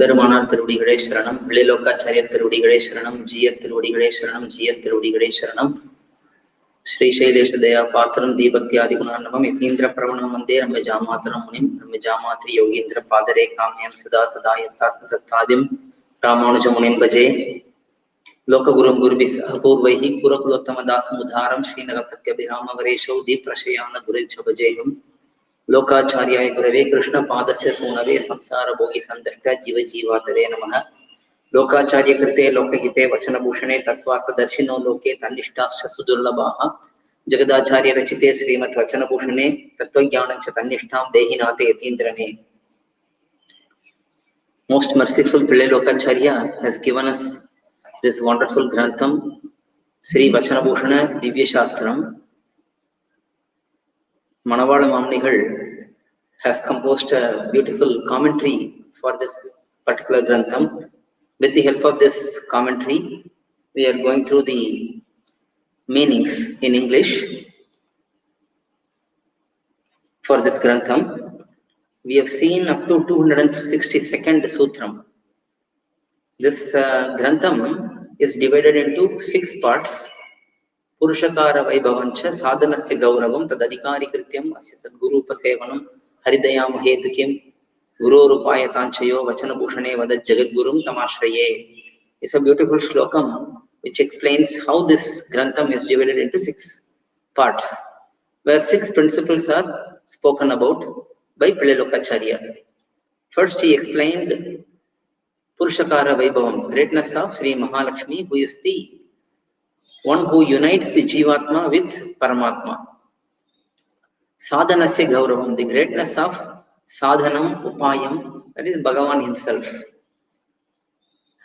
பெருமானார் திருவடிகளே சரணம். விளைலோக்காச்சாரியர் திருவடிகளே சரணம். ஜீயர் திருவடிகளே சரணம். ஜீயர் திருவடிகளே சரணம். ஸ்ரீசைலேஷ தயா பாத்திரம் தீபக்தியாதி குணார்ணவம் யதீந்திர பிரவணம் வந்தே ரம்ய ஜாமாதரம் முனிம் ரம்ய ஜாமாத்ரி யோகீந்திர பாதரே காமியம் சதா ததா யத்தாத்ம சத்தாதிம் ராமானுஜ முனிம் பஜே. லோககுரும் குருபிஸ் அபூர்வைஹி குரகுலோத்தமதாசமுதாரம் ஸ்ரீநகபத்யபிராமவரேஷௌ தீப்ரஷயான குருச்ச பஜேயம். लोकाचार्याय गुरवे कृष्ण पादस्य सूनवे संसार भोगी संदष्ट जीव जीवातवे नमः. लोकाचार्य कृते लोकहिते वचनभूषणे तत्त्वार्थदर्शिनो लोके तन्निष्ठाश्च सुदुर्लभाः. जगदाचार्य रचिते श्रीमद् वचनभूषणे तत्त्वज्ञानं च तन्निष्ठां देहिनाते यतीन्द्रने. Most merciful Pillai Lokacharya has given us this wonderful grantham, SrIvachana Divya Shastram. Manavala Mamnigal has composed a beautiful commentary for this particular grantham. With the help of this commentary, we are going through the meanings in English for this grantham. We have seen up to 262nd sutram. This grantham is divided into 6 parts. पुरुषकार वैभवंच साधनस्य गौरवं तदधिकारी कृत्यं अस्य सद्गुरूपसेवनं हरिदयाम हेतुकिं गुरोरुपायतांचयो वचनभूषणे वदत् जगद्गुरुं तमाश्रये. It's a beautiful shlokam which explains how this grantham is divided into 6 parts, where 6 principles are spoken about by Pillai Lokacharya. First, he explained Purushakara Vaibhavam, greatness of Sri Mahalakshmi, who is the one who unites the Jivatma with Paramatma. Sadhanasya Gauravam, the greatness of Sadhanam, upAyam, that is bhagavan himself.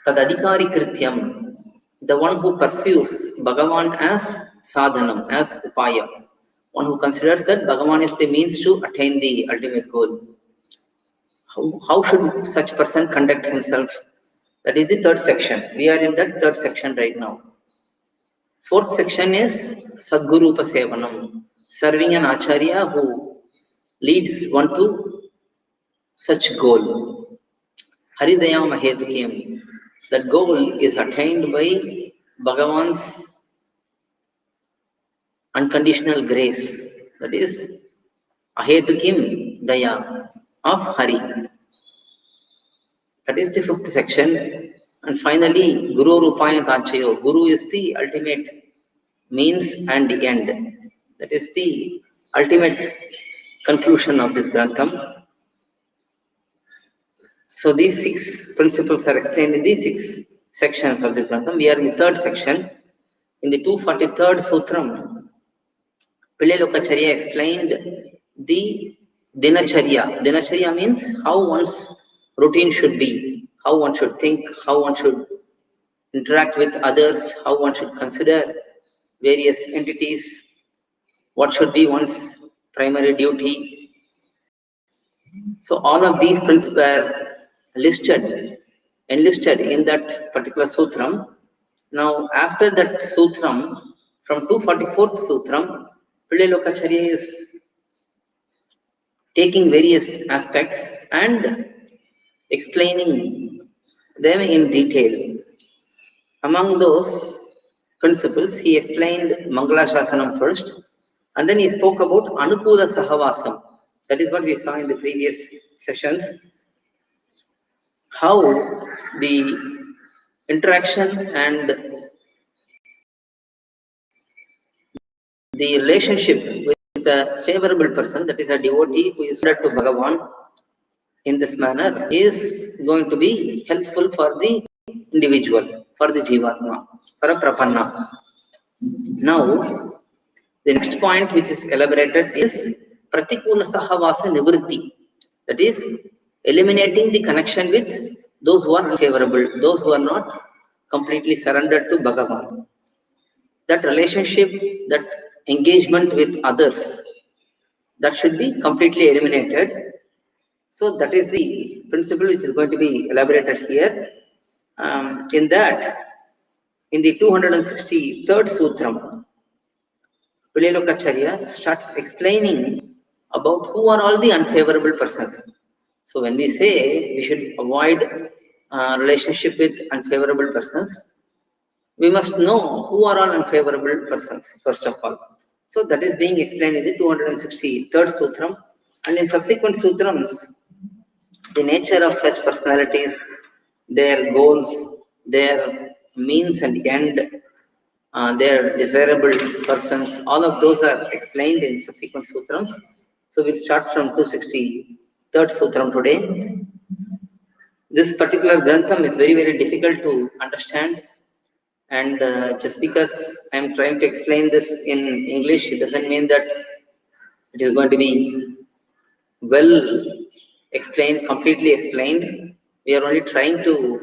Tadadhikari Krityam, the one who pursues bhagavan as Sadhanam, as upAyam. One who considers that bhagavan is the means to attain the ultimate goal. How should such person conduct himself? That is the 3rd section. We are in that 3rd section right now. 4th section is Sadguru Upasevanam, serving an Acharya who leads one to such goal. Haridayama Hetukim, that goal is attained by Bhagavan's unconditional grace, that is Ahetukim Daya of Hari. That is the 5th section. And finally, Guru Rupayatanchayo, Guru is the ultimate means and the end. That is the ultimate conclusion of this grantham. So these 6 principles are explained in these 6 sections of the grantham. We are in the 3rd section. In the 243rd sutram, Pillai Lokacharya explained the Dinacharya. Dinacharya means how one's routine should be, how one should think, how one should interact with others, how one should consider various entities, what should be one's primary duty. So all of these principles were enlisted in that particular sutram. Now after that sutram, from 244th sutram, Pillai Lokacharya is taking various aspects and explaining them in detail. Among those principles, he explained Mangala Shasanam first, and then he spoke about Anukula Sahavasam. That is what we saw in the previous sessions. How the interaction and the relationship with a favorable person, that is a devotee who is led to Bhagavan in this manner, is going to be helpful for the individual, for the Jivatma, for a Prapanna. Now, the next point which is elaborated is prathikula sahavasa nivritti, that is eliminating the connection with those who are unfavorable, those who are not completely surrendered to Bhagavan. That relationship, that engagement with others, that should be completely eliminated. So that is the principle which is going to be elaborated here. In that, in the 263rd sutram, Pillai Lokacharya starts explaining about who are all the unfavorable persons. So when we say we should avoid relationship with unfavorable persons, we must know who are all unfavorable persons, first of all. So that is being explained in the 263rd Sutram, and in subsequent Sutrams, the nature of such personalities, their goals, their means and end, their desirable persons, all of those are explained in subsequent Sutrams. So we'll start from 263rd Sutram today. This particular Grantham is very, very difficult to understand. And just because I am trying to explain this in English, it doesn't mean that it is going to be well explained, completely explained. We are only trying to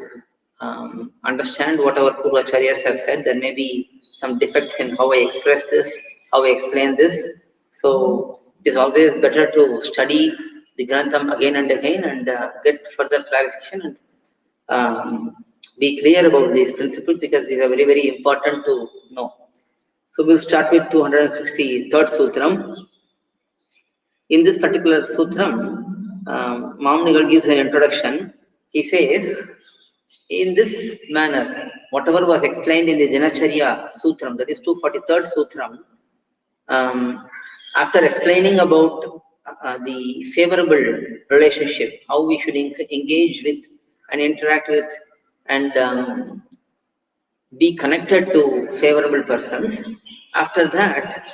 understand what our Purvacharyas have said. There may be some defects in how I express this, how I explain this. So it is always better to study the Grantham again and again and get further clarification and be clear about these principles, because these are very, very important to know. So we'll start with 263rd Sutram. In this particular Sutram, Mamnigal gives an introduction. He says, in this manner, whatever was explained in the Dinacharya Sutram, that is 243rd Sutram, after explaining about the favorable relationship, how we should engage with and interact with and be connected to favorable persons. After that,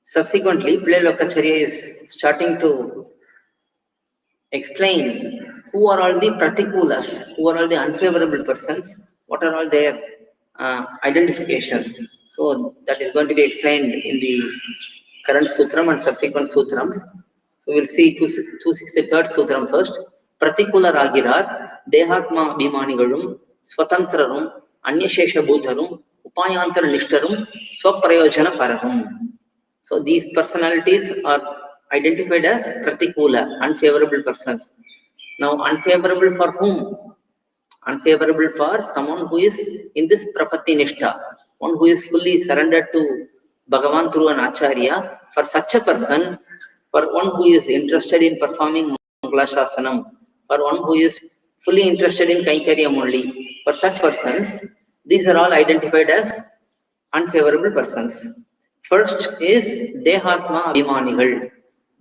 subsequently, Pillai is starting to explain who are all the pratikulas, who are all the unfavorable persons, what are all their identifications. So that is going to be explained in the current sutram and subsequent sutrams. So we'll see 263rd sutram first. prathikUlarAgiRar, dhEhAthmAbhimAnigaLum, svathanthrarum, anyaSEshabhUtharum, upAyAnthara nishtarum, svaprayOjanapararum. So these personalities are identified as pratikula, unfavorable persons. Now, unfavorable for whom? Unfavorable for someone who is in this prapatti nishta, one who is fully surrendered to bhagavAn through an acharya. For such a person, for one who is interested in performing mangalashasanam, for one who is fully interested in kainkaryam only, for such persons, these are all identified as unfavorable persons. First is dhEhAthmAbhimAnigal.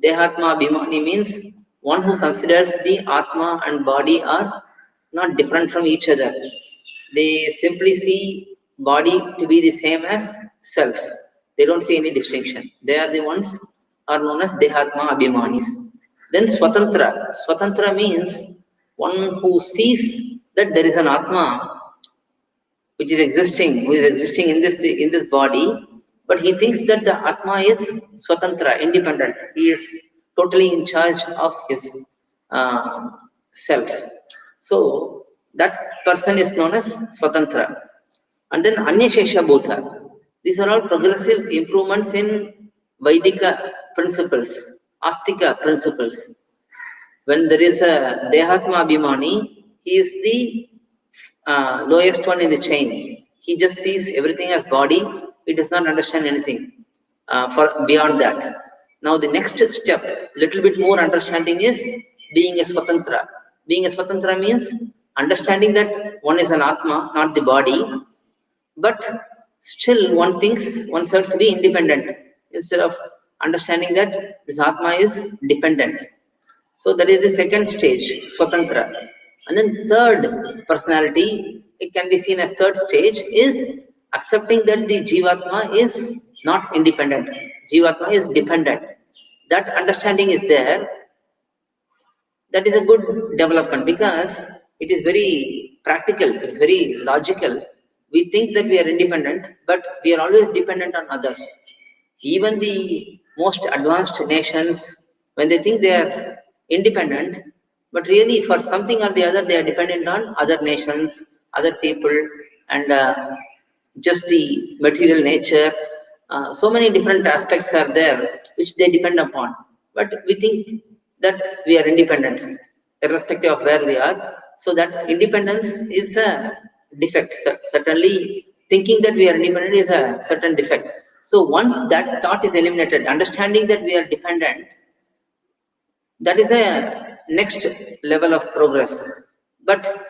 dhEhAthmAbhimani means one who considers the Atma and body are not different from each other. They simply see body to be the same as self. They don't see any distinction. They are the ones are known as dhEhAthmAbhimanis. Then Swatantra. Swatantra means one who sees that there is an Atma which is existing, who is existing in this body, but he thinks that the Atma is swatantra, independent. He is totally in charge of his self. So that person is known as swatantra. And then anyaSEshabhUtharum. These are all progressive improvements in Vaidika principles, Astika principles. When there is a dhEhAthmAbhimani, he is the lowest one in the chain. He just sees everything as body. He does not understand anything for beyond that. Now the next step, little bit more understanding, is being a swatantra. Being a swatantra means understanding that one is an atma, not the body, but still one thinks oneself to be independent instead of understanding that this atma is dependent. So that is the second stage, swatantra. And then third personality, it can be seen as third stage, is accepting that the jivatma is not independent. Jivatma is dependent. That understanding is there. That is a good development because it is very practical, it is very logical. We think that we are independent, but we are always dependent on others. Even the most advanced nations, when they think they are independent, but really for something or the other they are dependent on other nations, other people, and just the material nature. So many different aspects are there which they depend upon, but we think that we are independent irrespective of where we are. So that independence is a defect. Certainly thinking that we are independent is a certain defect. So once that thought is eliminated, understanding that we are dependent, that is a next level of progress. But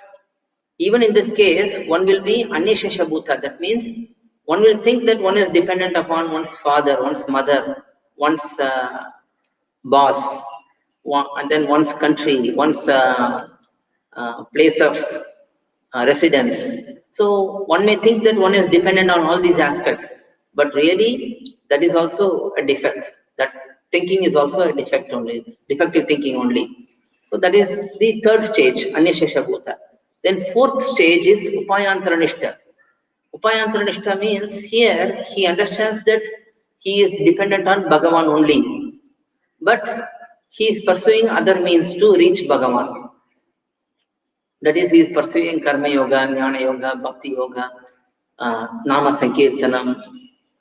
even in this case, one will be anyaSEshabhUtharum. That means one will think that one is dependent upon one's father, one's mother, one's boss, and then one's country, one's place of residence. So one may think that one is dependent on all these aspects, but really that is also a defect. That thinking is also a defect only, defective thinking only. So that is the third stage, anyaSEshabhUtharum. Then fourth stage is upAyAnthara. upAyAnthara means here he understands that he is dependent on bhagavAn only, but he is pursuing other means to reach bhagavAn. That is, he is pursuing karma yoga, jnana yoga, bhakti yoga, nama sankirtanam,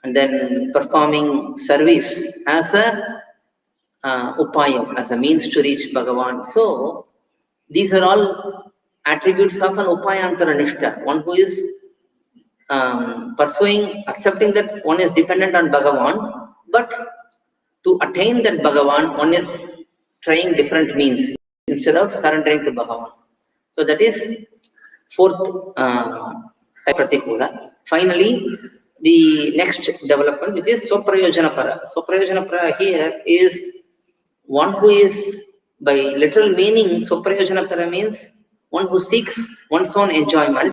and then performing service as a upAyam, as a means to reach bhagavAn. So these are all attributes of an upAyAnthara, one who is pursuing, accepting that one is dependent on bhagavAn, but to attain that bhagavAn, one is trying different means instead of surrendering to bhagavAn. So that is fourth type pratikula. Finally, the next development, which is svaprayOjanapara. SvaprayOjanapara here is one who is, by literal meaning, svaprayOjanapara means one who seeks one's own enjoyment.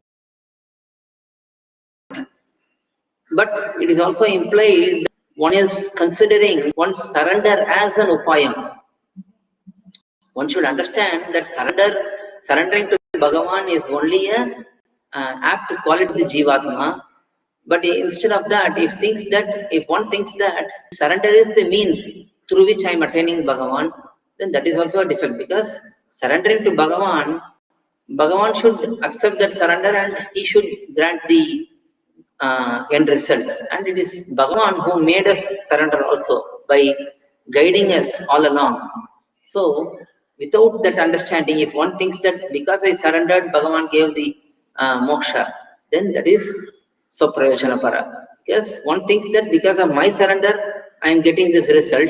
But it is also implied that one is considering one's surrender as an upAyam. One should understand that surrendering to bhagavAn is only a apt quality of the Jivatma. But instead of that, if one thinks that surrender is the means through which I am attaining bhagavAn, then that is also a defect, because surrendering to bhagavAn should accept that surrender and he should grant the end result. And it is bhagavAn who made us surrender also by guiding us all along. So without that understanding, if one thinks that because I surrendered, bhagavAn gave the moksha, then that is svaprayOjanapara. Because one thinks that because of my surrender, I am getting this result,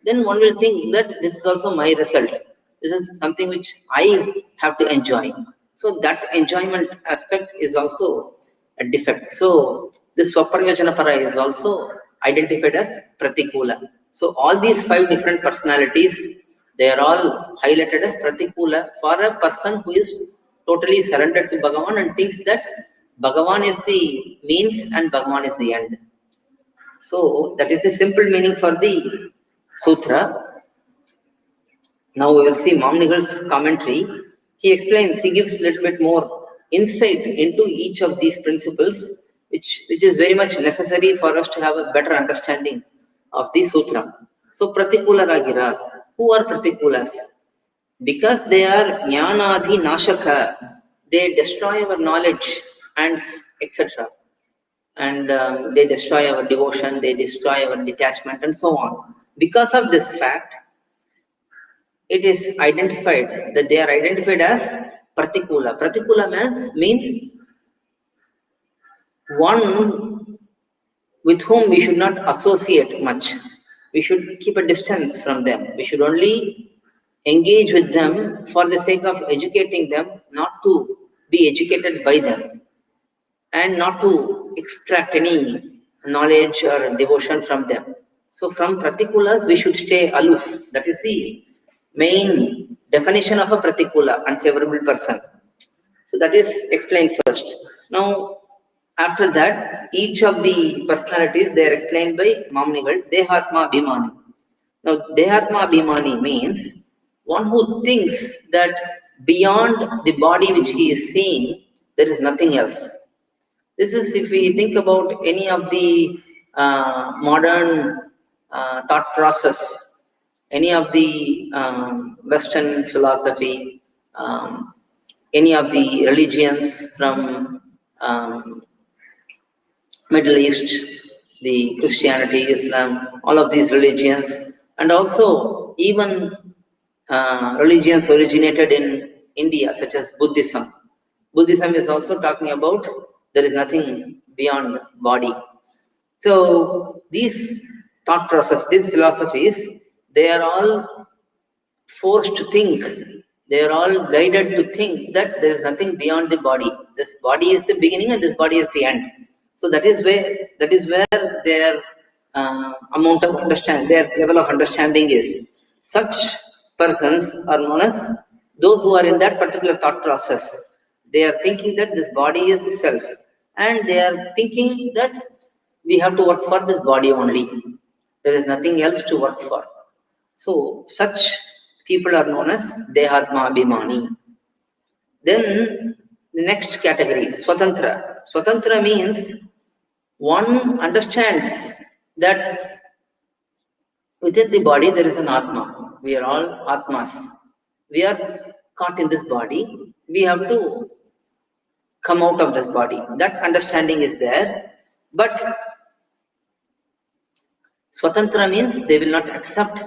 then one will think that this is also my result. This is something which I have to enjoy. So that enjoyment aspect is also a defect. So this svaprayOjanapara is also identified as pratikula. So all these 5 different personalities, they are all highlighted as pratikula for a person who is totally surrendered to bhagavAn and thinks that bhagavAn is the means and bhagavAn is the end. So that is the simple meaning for the sutra. Now we will see Mamnigal's commentary. He explains, he gives a little bit more insight into each of these principles, which is very much necessary for us to have a better understanding of the sutram. So prathikUlarAgiRar. Who are pratikulas? Because they are jnanadhi nashaka, they destroy our knowledge and etc. And they destroy our devotion, they destroy our detachment and so on. Because of this fact, it is identified that they are identified as pratikula. Pratikula means one with whom we should not associate much. We should keep a distance from them. We should only engage with them for the sake of educating them, not to be educated by them, and not to extract any knowledge or devotion from them. So from pratikulas, we should stay aloof. That is the main definition of a pratikula, unfavorable person. So that is explained first. Now, after that, each of the personalities, they are explained by Mamnigal, dhEhAthmAbhimani. Now, dhEhAthmAbhimani means one who thinks that beyond the body which he is seeing, there is nothing else. This is, if we think about any of the modern thought process, any of the Western philosophy, any of the religions from Middle East, the Christianity, Islam, all of these religions, and also even religions originated in India, such as Buddhism. Buddhism is also talking about there is nothing beyond body. So these thought process, these philosophies, they are all forced to think They are all guided to think that there is nothing beyond the body. This body is the beginning and this body is the end. So that is where their amount of understanding, their level of understanding is. Such persons are known as those who are in that particular thought process. They are thinking that this body is the self, and they are thinking that we have to work for this body only. There is nothing else to work for. So such people are known as dhEhAthmAbhimani. Then the next category, svatanthra. Svatanthra means one understands that within the body there is an atma. We are all atmas. We are caught in this body. We have to come out of this body. That understanding is there. But svatantra means they will not accept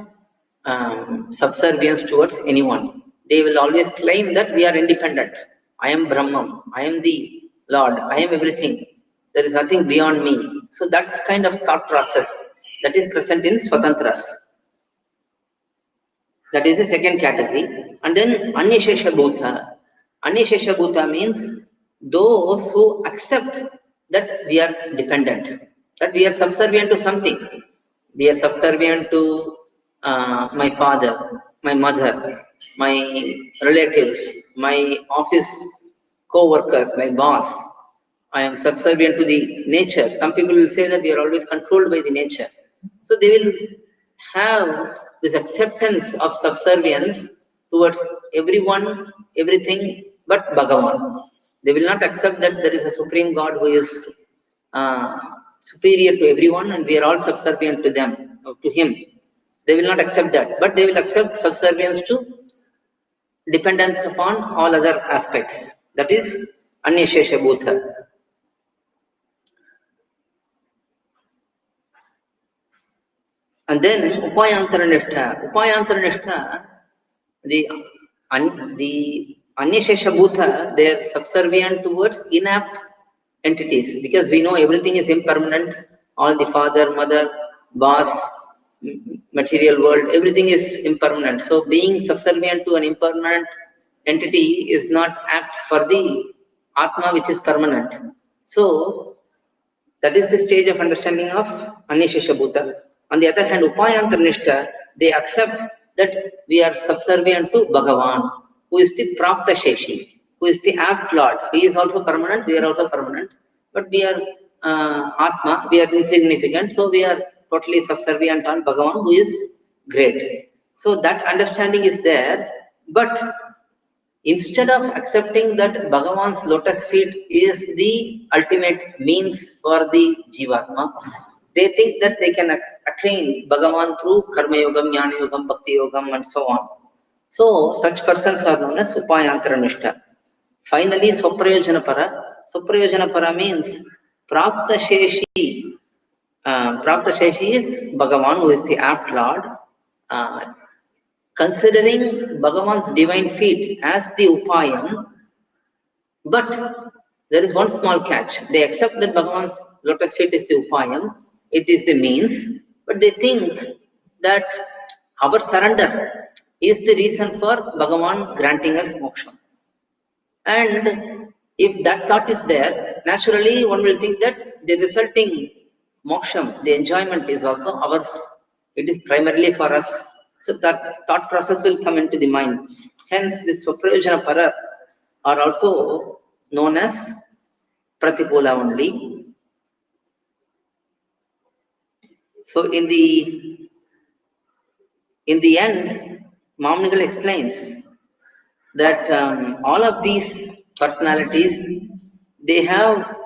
subservience towards anyone. They will always claim that we are independent. I am Brahman. I am the Lord. I am everything. There is nothing beyond me. So that kind of thought process that is present in swatantras. That is the second category. And then anyaSEshabhUtha. anyaSEshabhUtha means those who accept that we are dependent, that we are subservient to something. We are subservient to my father, my mother, my relatives, my office co-workers, my boss. I am subservient to the nature. Some people will say that we are always controlled by the nature. So they will have this acceptance of subservience towards everyone, everything but bhagavan. They will not accept that there is a supreme God who is superior to everyone and we are all subservient to them, to him. They will not accept that, but they will accept subservience to dependence upon all other aspects. That is anyaSEshabhUtha. And then upAyAnthara. upAyAnthara, the anyaSEshabhUtha, they are subservient towards inapt entities, because we know everything is impermanent. All the father, mother, boss, material world, everything is impermanent. So being subservient to an impermanent entity is not apt for the atma, which is permanent. So that is the stage of understanding of anyaSEshabhUtha. On the other hand, upAyAnthara, they accept that we are subservient to bhagavan, who is the praptasheshi, who is the apt Lord. He is also permanent, we are also permanent, but we are atma, we are insignificant, so we are totally subservient on bhagavan, who is great. So that understanding is there, but instead of accepting that Bhagavan's lotus feet is the ultimate means for the Jivatma, they think that they can attain Bhagavan through karmAyOgam, jnana-yogam, bhakti-yogam, and so on. So such persons are known as upAyAnthara. Finally, svaprayOjanapara. SvaprayOjanapara means praptasheshi. Praptasheshi is Bhagavan, who is the apt Lord. Considering Bhagavan's divine feet as the upAyam, but there is one small catch. They accept that Bhagavan's lotus feet is the upAyam, it is the means, but they think that our surrender is the reason for Bhagavan granting us moksha. And if that thought is there, naturally one will think that the resulting moksham, the enjoyment, is also ours. It is primarily for us. So that thought process will come into the mind. Hence, this svaprayOjanapara are also known as prathikula only. So in the end, Mamnigal explains that all of these personalities, they have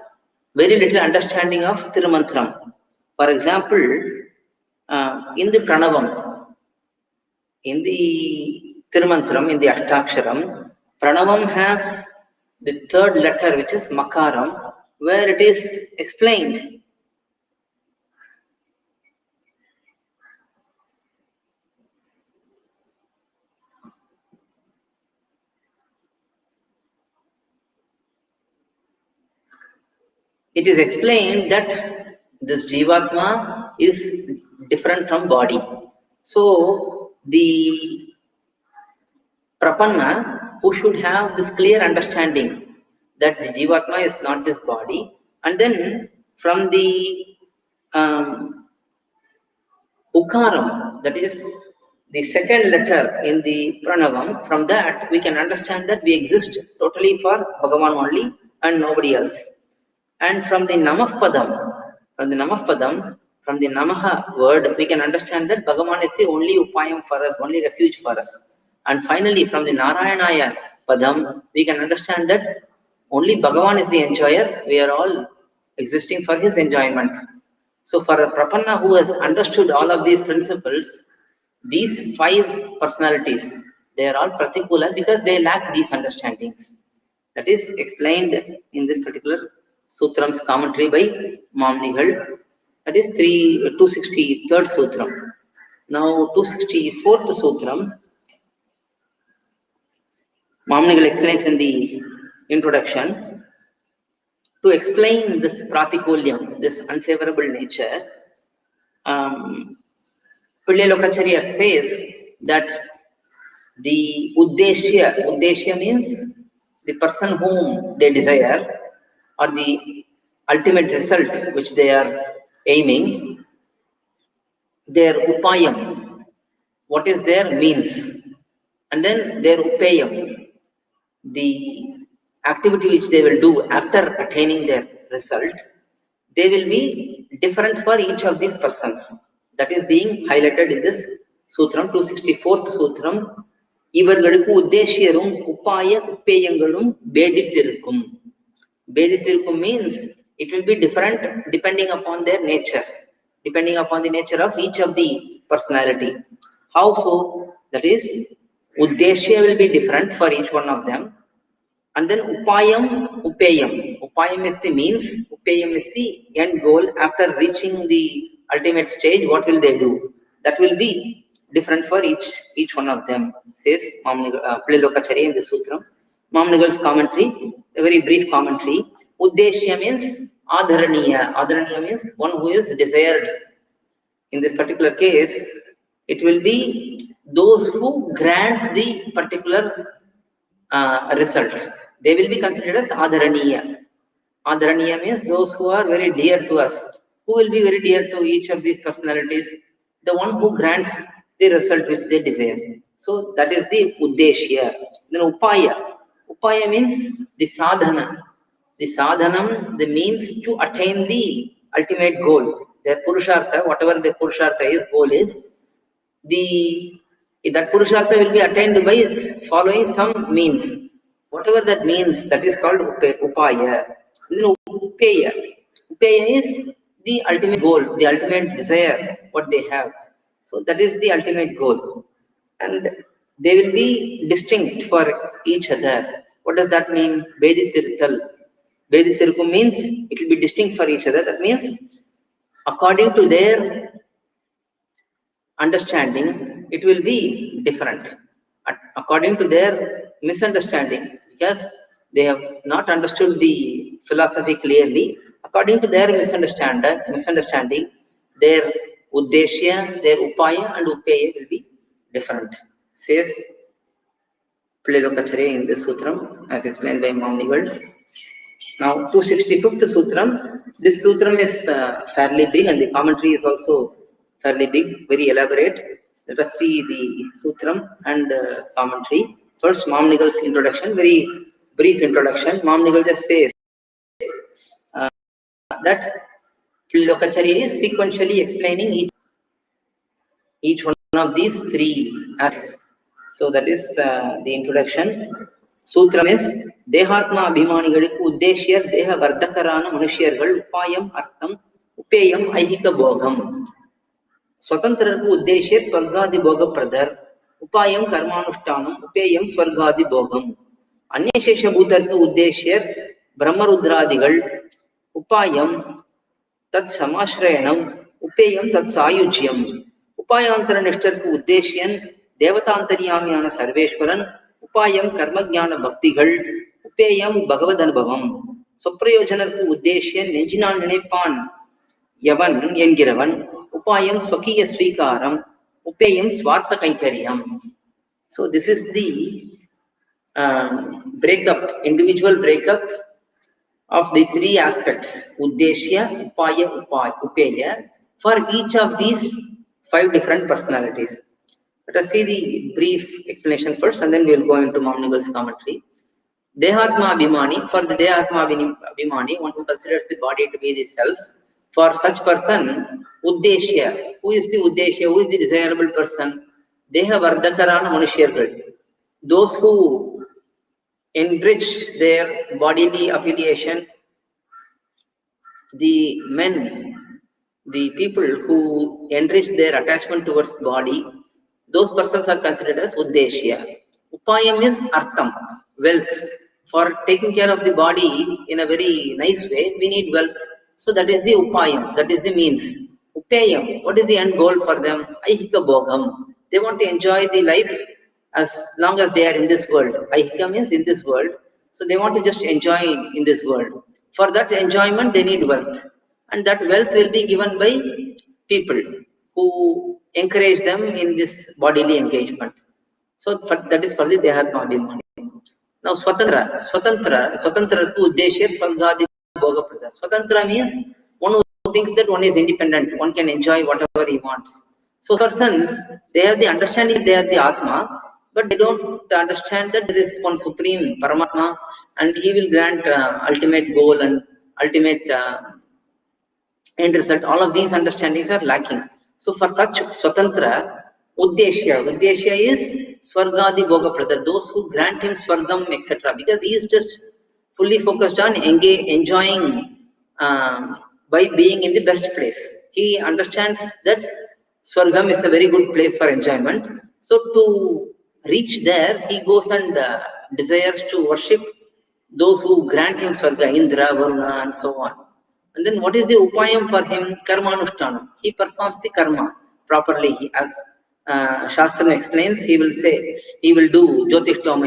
very little understanding of Tirumantram. For example, in the Pranavam, in the Tirumantram, in the Ashtaksharam, Pranavam has the third letter, which is Makaram, where it is explained that this Jivatma is different from body. So the prapanna who should have this clear understanding that the Jivatma is not this body, and then from the ukaram, that is the second letter in the pranavam, from that we can understand that we exist totally for bhagavan only and nobody else. And from the namah padam, from the namaha word, we can understand that bhagavan is the only upayam for us, only refuge for us. And finally, from the narayanaya padam, we can understand that only bhagavan is the enjoyer, we are all existing for his enjoyment. So for a prapanna who has understood all of these principles, these 5 personalities, they are all prathikula because they lack these understandings. That is explained in this particular Sutram's commentary by Mamnigal. That is 263rd Sutram. Now 264th Sutram, Mamnigal explains in the introduction. To explain this pratikulyam, this unfavorable nature, upAyAnthara says that the udhdhESya means the person whom they desire or the ultimate result which they are aiming, their upAyam, what is their means, and then their upAyam, the activity which they will do after attaining their result, they will be different for each of these persons. That is being highlighted in this Sutram, 264th Sutram. ivargaLukku udhdhESyarum upAyAnthara bhEdhiththirukkum. bhEdhiththirukkum means it will be different depending upon their nature, depending upon the nature of each of the personality. How so? That is, udhdhESya will be different for each one of them. And then upAyam. upAyam is the means, upAyam is the end goal. After reaching the ultimate stage, what will they do? That will be different for each one of them, says upAyAnthara in the Sutram. Mamnigal's commentary, a very brief commentary. udhdhESya means adharaniya. Adharaniya means one who is desired. In this particular case, it will be those who grant the particular result. They will be considered as adharaniya. Adharaniya means those who are very dear to us. Who will be very dear to each of these personalities? The one who grants the result which they desire. So that is the udhdhESya. Then upaya. Upaya means the sadhana. The sadhanam, the means to attain the ultimate goal. Their purushartha, whatever the purushartha is, goal is, that purushartha will be attained by following some means. Whatever that means, that is called upaya. Then upaya. Upaya is the ultimate goal, the ultimate desire, what they have. So that is the ultimate goal. And they will be distinct for each other. What does that mean? bhEdhiththirukkum means it will be distinct for each other. That means according to their understanding, it will be different. According to their misunderstanding, because they have not understood the philosophy clearly, according to their misunderstanding, their udhdhESya, their upaya and upaya will be different, says upAyAnthara in this Sutram, as explained by Mamnigal. Now, 265th Sutram. This Sutram is fairly big, and the commentary is also fairly big, very elaborate. Let us see the Sutram and commentary. First, Mamnigal's introduction, very brief introduction. Mamnigal just says that upAyAnthara is sequentially explaining each one of these 3 aspects. So that is the introduction. Sutram is dhEhAthmAbhimAnigalukku udhdhESyar dhEhavardhakarAna manushyargaL upAyam artham upAyam aihikabHOgam svathanthrarkku udhdhESyar svargAdhi bhogapradhar upAyam karmAnushtAnam upAyam svargAdhi bhogam anyaSEshabhUtharum udhdhESyar brahmarudradigal upAyam tat samashrayanam upAyam tat sayujyam upAyAnthara nishtarum udhdhESyan dhEvathAntaryamyana sarveshwaran upAyam karmajnana bhaktigal upAyam bhagavadanubhavam svaprayOjanapararum udhdhESyan nenjinan ninaipan yavan engiravan upAyam swakiya swikaram upAyam swartha kainkaryam. So this is the individual breakup of the three aspects, udhdhESya, upAya, for each of these 5 different personalities. Let us see the brief explanation first, and then we will go into Mamnigal's commentary. dhEhAthmAbhimani, for the dhEhAthmAbhimani, one who considers the body to be the self, for such person, udhdhESya, who is the udhdhESya, who is the desirable person? dhEhavardhakarAna manushyargaL, those who enrich their bodily affiliation, the men, the people who enrich their attachment towards body, those persons are considered as udhdhESya. upAyam is artham, wealth. For taking care of the body in a very nice way, we need wealth. So that is the upAyam, that is the means. upAyam, what is the end goal for them? aihikabhOgam. They want to enjoy the life as long as they are in this world. Aihika means in this world. So they want to just enjoy in this world. For that enjoyment, they need wealth. And that wealth will be given by people who encourage them in this bodily engagement. So that is for the dhEhAthmAbhimani. Now svathanthrarum udhdhESyar svargAdhi bhogapradhar. Svathanthra means one who thinks that one is independent, one can enjoy whatever he wants. So persons, they have the understanding they are the Atma, but they don't understand that there is one supreme Paramatma, and he will grant ultimate goal and ultimate end result. All of these understandings are lacking. So for such svatantra, udhdhESya is svargAdhi bhogapradhar, those who grant him svargam, etc. Because he is just fully focused on enjoying by being in the best place. He understands that svargam is a very good place for enjoyment. So to reach there, he goes and desires to worship those who grant him svarga, Indra, Varuna, and so on. And then what is the upAyam for him? KarmAnushtAnam. He performs the karma properly. As Shastram explains, he will say, he will do yOgam,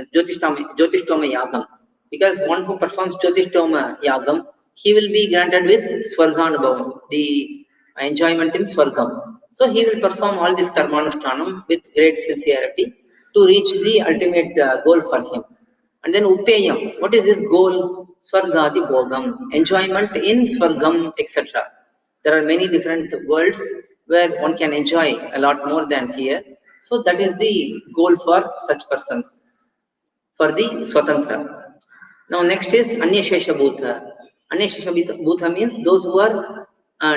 Yagam. Because one who performs Yagam, he will be granted with svargAnubhavam, the enjoyment in svargam. So he will perform all this karmAnushtAnam with great sincerity to reach the ultimate goal for him. And then upAyam, what is his goal? svargAdhi bhogam, enjoyment in svargam, etc. There are many different worlds where one can enjoy a lot more than here. So that is the goal for such persons, for the svatantra. Now next is anyaSEshabhUtharum. anyaSEshabhUtharum means those who are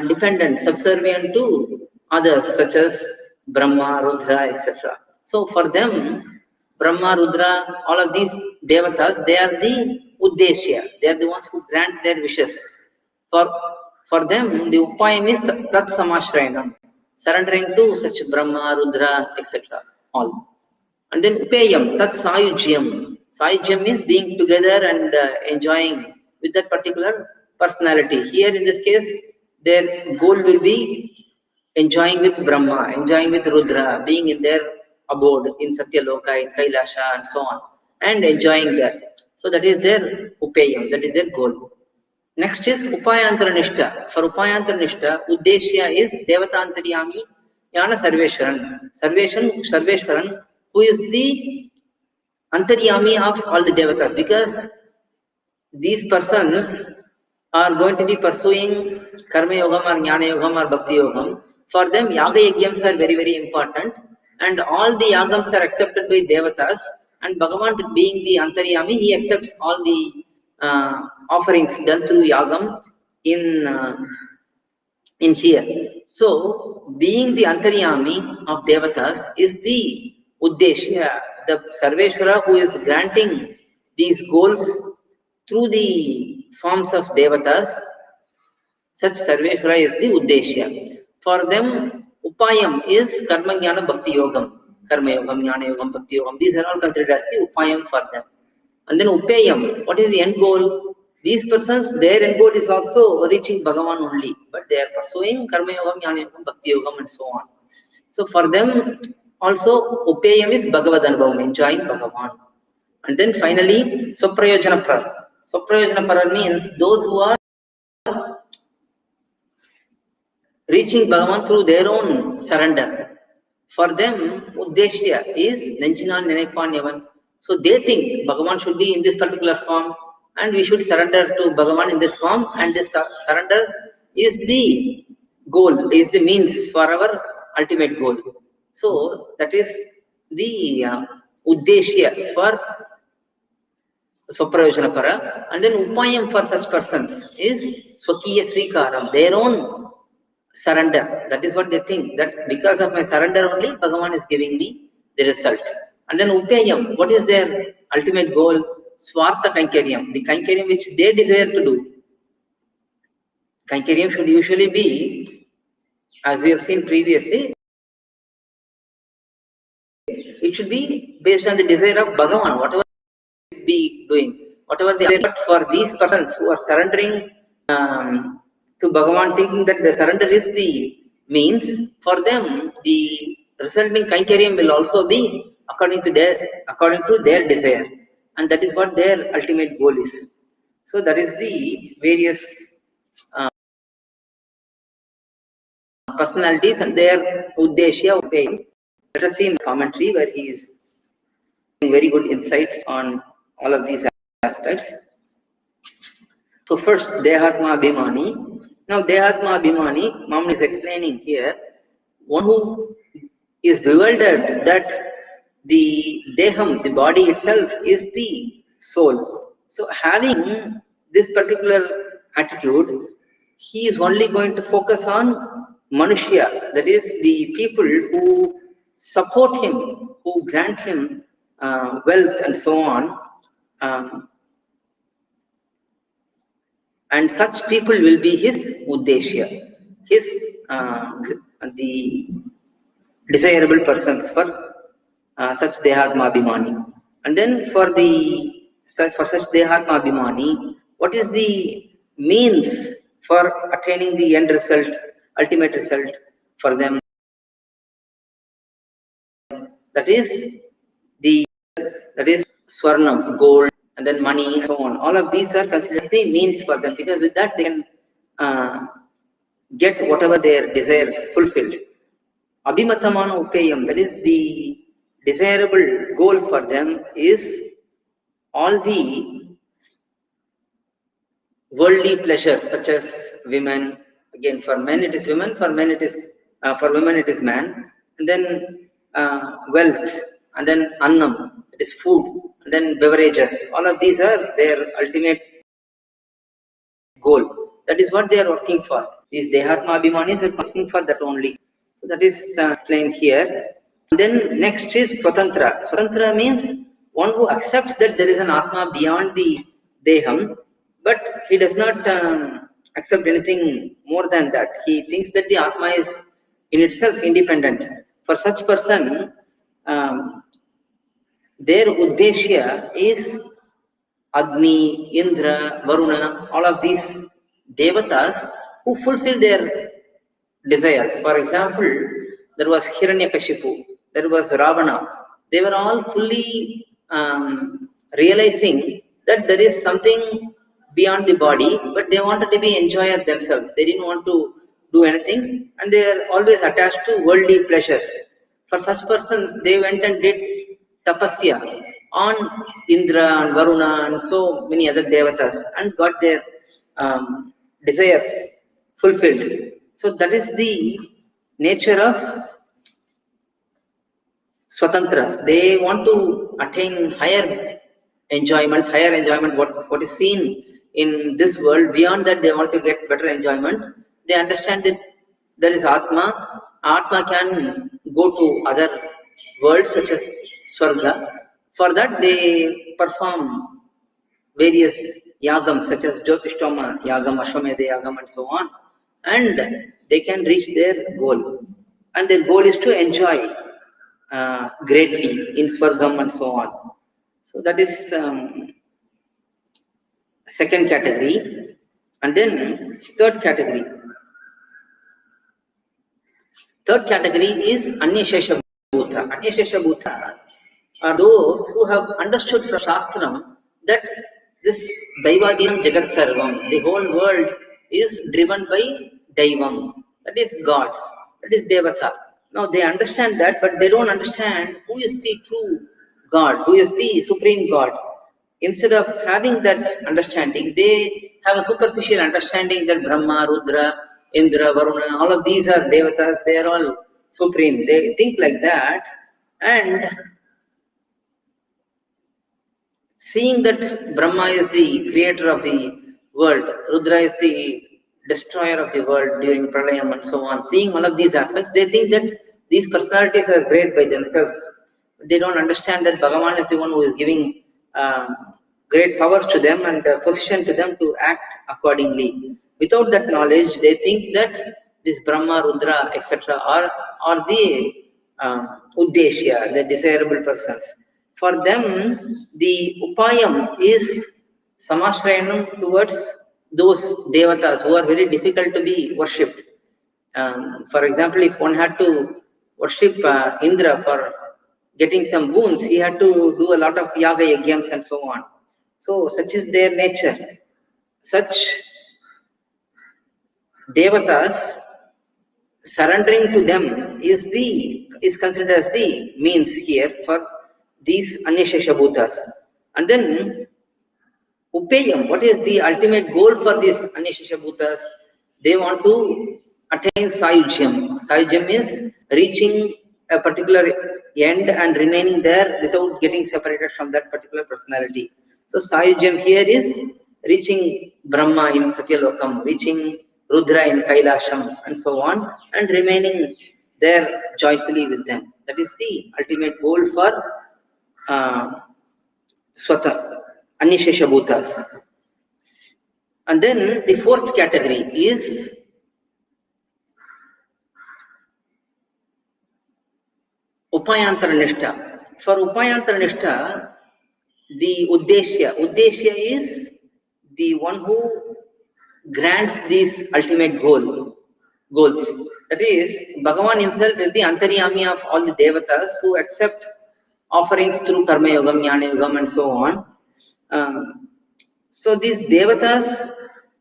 dependent, subservient to others, such as Brahma, Rudra, etc. So for them, Brahma, Rudra, all of these dhEvathAs, they are the udhdhESya. They are the ones who grant their wishes. For them, the upAyam is tat surrendering to such Brahma, Rudra, etc. All. And then upAyam, tat sayujyam. Sayujyam means being together and enjoying with that particular personality. Here in this case, their goal will be enjoying with Brahma, enjoying with Rudra, being in their abode in Satyaloka, Kailasha, and so on, and enjoying that. So that is their upAyam, that is their goal. Next is upAyAnthara nishta. For upAyAnthara nishta, udhdhESya is dhEvathAntaryami Jnana Sarveshwaran, who is the Antaryami of all the Devatas, because these persons are going to be pursuing karmAyogam or jnana-yogam or bhakti-yogam. For them, yaga yagyams are very, very important, and all the yagams are accepted by Devatas, and bhagavan being the Antaryami, he accepts all the offerings done through yagam in here. So, being the Antaryami of Devatas is the udhdhESya, the Sarveshwara who is granting these goals through the forms of Devatas. Such Sarveshwara is the udhdhESya. For them, upAyam is karma jnana bhakti yogam, karma yogam, jnana yogam, bhakti yogam. These are all considered as the upAyam for them. And then upAyam, what is the end goal? These persons, their end goal is also reaching bhagavan only, but they are pursuing karma yogam, jnana yogam, bhakti yogam, and so on. So for them also upAyam is bhagavad anubhavam, enjoying bhagavan. And then finally svaprayOjanapararum. SvaprayOjanapararum means those who are reaching bhagavan through their own surrender. For them, udhdhESya is Nenchinan Nenaipan Yavan. So they think bhagavan should be in this particular form and we should surrender to bhagavan in this form, and this surrender is the goal, is the means for our ultimate goal. So that is the udhdhESyar for svaprayOjanapararum, and then upAyam for such persons is swakiya swikaram, their own surrender. That is what they think, that because of my surrender only bhagavan is giving me the result. And then upAyam, what is their ultimate goal? Swartha kankaryam, the kankaryam which they desire to do. Kankaryam should usually be, as we have seen previously, it should be based on the desire of bhagavan, whatever they be doing, whatever they are. But for these persons who are surrendering to bhagavan, thinking that the surrender is the means, for them the resulting kankaryam will also be according to their desire, and that is what their ultimate goal is. So that is the various personalities and their udhdhESyar, upAyam. Let us see in the commentary where he is giving very good insights on all of these aspects. So first, dhEhAthmAbhimani. Now dhEhAthmAbhimani, Mom is explaining here, one who is bewildered that the deham, the body itself, is the soul. So having this particular attitude, he is only going to focus on manushya, that is the people who support him, who grant him wealth and so on. And such people will be his udhdhESyar, his the desirable persons for such dhEhAthmAbhimani. And then for such dhEhAthmAbhimani, what is the means for attaining the end result, ultimate result for them? That is swarnam, gold, and then money, and so on. All of these are considered the means for them, because with that they can get whatever their desires fulfilled. Abhimatamana upAyam, that is the desirable goal for them, is all the worldly pleasures such as women. Again, for men it is women, for men it is for women it is man, and then wealth, and then annam, it is food, and then beverages. All of these are their ultimate goal. That is what they are working for. These dhEhAthmAbhimanis are working for that only. So that is explained here. And then next is svatanthra. Svatanthra means one who accepts that there is an atma beyond the deham, but he does not accept anything more than that. He thinks that the atma is in itself independent. For such person, their udhdhESyar is Agni, Indra, Varuna, all of these dhEvathAs who fulfill their desires. For example, there was Hiranyakashipu, there was Ravana. They were all fully realizing that there is something beyond the body, but they wanted to be enjoyer themselves. They didn't want to do anything, and they are always attached to worldly pleasures. For such persons, they went and did tapasya on Indra and Varuna and so many other dhEvathAs and got their desires fulfilled. So that is the nature of svatantras. They want to attain higher enjoyment, what is seen in this world. Beyond that, they want to get better enjoyment. They understand that there is Atma. Atma can go to other worlds such as Swarga. For that, they perform various yagams such as Jyotishtoma yagam, Ashwamedha yagam, and so on. And they can reach their goal. And their goal is to enjoy greatly in Swargam and so on. So that is second category. And then third category. Third category is anyaSEshabhUtharum. anyaSEshabhUtharum are those who have understood from Shastram that this Daivadinam Jagat Sarvam, the whole world is driven by Daivam, that is God, that is dhEvathA. Now they understand that, but they don't understand who is the true God, who is the supreme God. Instead of having that understanding, they have a superficial understanding that Brahma, Rudra, Indra, Varuna, all of these are Devatas, they are all supreme. They think like that, and seeing that Brahma is the creator of the world, Rudra is the destroyer of the world during Pralayam and so on, seeing all of these aspects, they think that these personalities are great by themselves. They don't understand that Bhagavan is the one who is giving great powers to them and position to them to act accordingly. Without that knowledge, they think that this Brahma, Rudra, etc. are the udhdhESyar, the desirable persons. For them, the upAyam is samasrayanam towards those devatas who are very difficult to be worshipped. For example, if one had to worship Indra for getting some boons, he had to do a lot of yaga yagyams and so on. So such is their nature. Such devatas, surrendering to them is considered as the means here for these anyaSEshabhUtharum. And then upAyam, what is the ultimate goal for these anyaSEshabhUtharum? They want to attain sUthram. sUthram is reaching a particular end and remaining there without getting separated from that particular personality. So sUthram here is reaching Brahma in Satyalokam, reaching Rudra in Kailasham and so on, and remaining there joyfully with them. That is the ultimate goal for anyaSEshabhUtharum. And then the fourth category is upAyAnthara nishta. For upAyAnthara nishta, the udhdhESya is the one who grants these ultimate goals. That is, Bhagavan himself is the antaryami of all the devatas who accept offerings through karmAyogam, jnanayogam and so on. So these devatas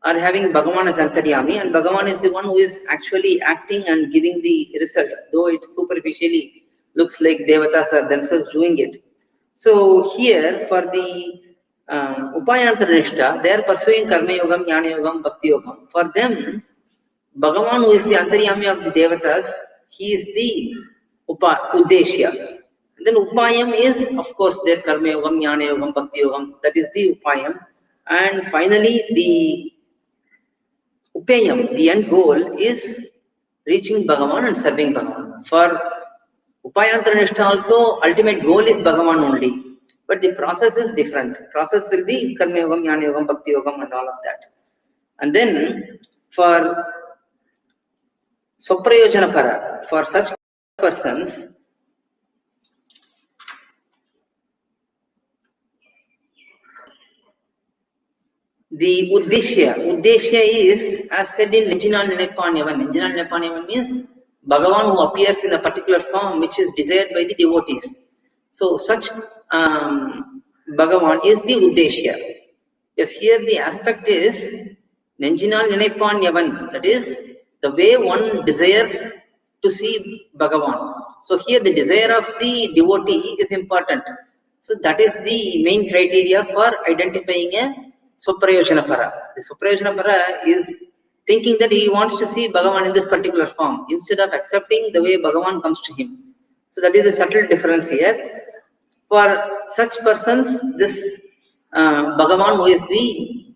are having Bhagavan as antaryami, and Bhagavan is the one who is actually acting and giving the results, though it superficially looks like devatas are themselves doing it. So here for the upAyAnthara nishta, they are pursuing karmAyogam, jnanayogam, bhakti-yogam. For them, Bhagavan, who is the antaryami of the devatas, he is the udhdhESya. Then upAyam is, of course, their karmAyogam, jnanayogam, bhakti-yogam. That is the upAyam. And finally, the upAyam, the end goal is reaching Bhagavan and serving Bhagavan. For upAyAnthara nishta also, ultimate goal is Bhagavan only. But the process is different. Process will be karmAyogam, jnanayogam, bhakti-yogam and all of that. And then for svaprayOjanapararum, for such persons, the udhdhESya is, as said in Nenjinal Ninaippaniyavan. Nenjinal Ninaippaniyavan means Bhagavan who appears in a particular form which is desired by the devotees. So such Bhagavan is the udhdhESya. Yes, here the aspect is Nenjinal Ninaippaniyavan, that is the way one desires to see Bhagavan. So here the desire of the devotee is important. So that is the main criteria for identifying a svaprayOjanapara. The svaprayOjanapara is thinking that he wants to see Bhagavan in this particular form instead of accepting the way Bhagavan comes to him. So that is a subtle difference here. For such persons, this Bhagavan, who is the